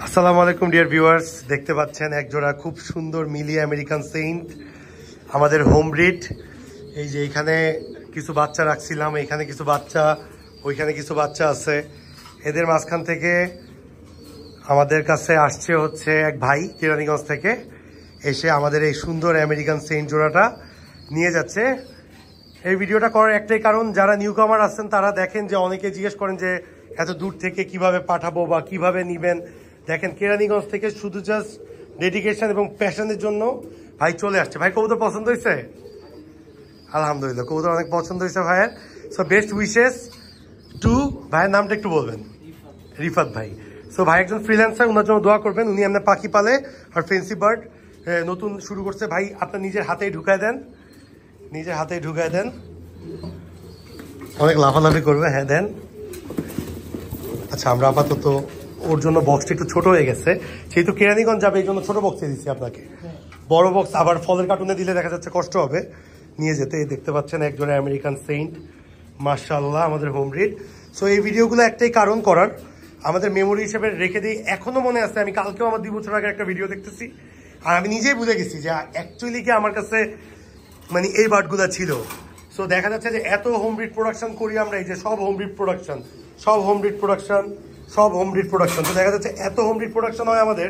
আসসালামু আলাইকুম dear viewers, দেখতে পাচ্ছেন এক জোড়া খুব সুন্দর মিলি আমেরিকান সেন্ট, আমাদের হোম ব্রিড। এই যে এখানে কিছু বাচ্চা রাখছিলাম, এখানে কিছু বাচ্চা, ওইখানে কিছু বাচ্চা আছে। এদের মাঝখান থেকে আমাদের কাছে আসছে হচ্ছে এক ভাই কেরানীগঞ্জ থেকে, এসে আমাদের এই সুন্দর আমেরিকান সেন্ট জোড়াটা নিয়ে যাচ্ছে। এই ভিডিওটা করার একটাই কারণ, যারা নিউ কামার আছেন তারা দেখেন যে অনেকে জিজ্ঞেস করেন যে এত দূর থেকে কিভাবে পাঠাবো বা কিভাবে নিবেন। দেখেন কেরানীগঞ্জ থেকে শুধু জাস্ট ডেডিকেশন এবং প্যাশনের জন্য ভাই চলে আসছে। ভাই কবুতর পছন্দ হয়েছে? আলহামদুলিল্লাহ, কবুতর অনেক পছন্দ হয়েছে ভাইয়ের। সো বেস্ট উইশেস টু ভাইয়ের নামটা একটু বলবেন। রিফাত ভাই। সো ভাই একজন ফ্রিল্যান্সার, ওনার জন্য দোয়া করবেন। উনি এমনি পাখি পালে আর ফেন্সি বার্ড নতুন শুরু করছে। ভাই আপনার নিজের হাতেই ঢুকায় দেন, নিজের হাতেই ঢুকায় দেন, অনেক লাফালাফি করবে। হ্যাঁ দেন। আচ্ছা, আমরা আপাতত ওর জন্য বক্সটা একটু ছোট হয়ে গেছে, যেহেতু কেরানীগঞ্জ যাবে এই জন্য ছোট বক্সে দিচ্ছি আপনাকে। বড় বক্স আবার ফলের কার্টুনে দিলে দেখা যাচ্ছে কষ্ট হবে নিয়ে যেতে। এই দেখতে পাচ্ছেন একজনের আমেরিকান সেন্ট, মাশাআল্লাহ, আমাদের হোম ব্রিড। সো এই ভিডিওগুলো একটাই কারণ করার, আমাদের মেমোরি হিসেবে রেখে দিই। এখনো মনে আছে, আমি কালকেও আমার 2 বছর আগে একটা ভিডিও দেখতেছি আর আমি নিজেই ভুলে গেছি যে অ্যাকচুয়ালি কি আমার কাছে মানে এই বার্ডগুলো ছিল। সো দেখা যাচ্ছে যে এত হোম ব্রিড প্রোডাকশন করি আমরা, এই যে সব হোম ব্রিড প্রোডাকশন, সব হোম ব্রিড প্রোডাকশন, সব হোম ব্রিড প্রোডাকশন। তো দেখা যাচ্ছে এত হোম ব্রিড প্রোডাকশন হয় আমাদের,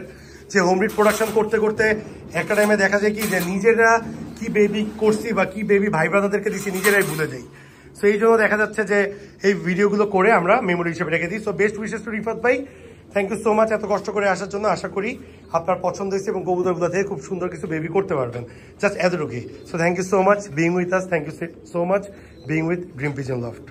যে হোম ব্রিড প্রোডাকশন করতে করতে একটা টাইমে দেখা যায় কি যে নিজেরা কি বেবি করছি বা কি বেবি ভাই ব্রাদারদেরকে দিচ্ছি নিজেরাই ভুলে যাই। সো এই জন্য দেখা যাচ্ছে যে এই ভিডিওগুলো করে আমরা মেমোরি হিসেবে রেখে দিই। So best wishes to Rifat ভাই, থ্যাংক ইউ সো মাচ এত কষ্ট করে আসার জন্য। আশা করি আপনার পছন্দ হয়েছে এবং কবুতরগুলো থেকে খুব সুন্দর কিছু বেবি করতে পারবেন, জাস্ট এতটুকুই। So thank you so much being with us, thank you so much being with dream pigeon loft.